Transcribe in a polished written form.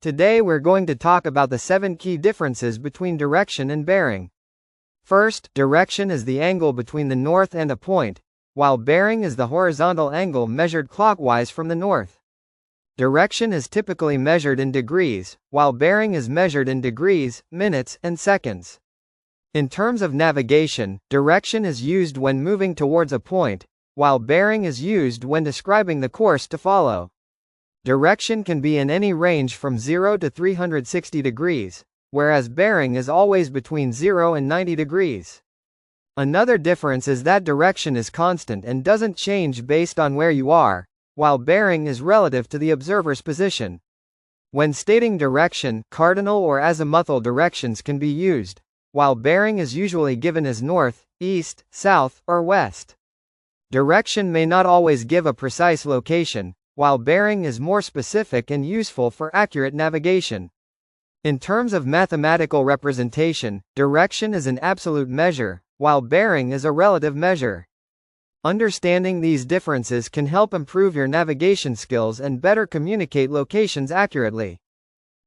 Today we're going to talk about the 7 key differences between direction and bearing. First, direction is the angle between the north and a point, while bearing is the horizontal angle measured clockwise from the north. Direction is typically measured in degrees, while bearing is measured in degrees, minutes, and seconds. In terms of navigation, direction is used when moving towards a point, while bearing is used when describing the course to follow. Direction can be in any range from 0 to 360 degrees, whereas bearing is always between 0 and 90 degrees. Another difference is that direction is constant and doesn't change based on where you are, while bearing is relative to the observer's position. When stating direction, cardinal or azimuthal directions can be used, while bearing is usually given as north, east, south, or west. Direction may not always give a precise location, while bearing is more specific and useful for accurate navigation. In terms of mathematical representation, direction is an absolute measure, while bearing is a relative measure. Understanding these differences can help improve your navigation skills and better communicate locations accurately.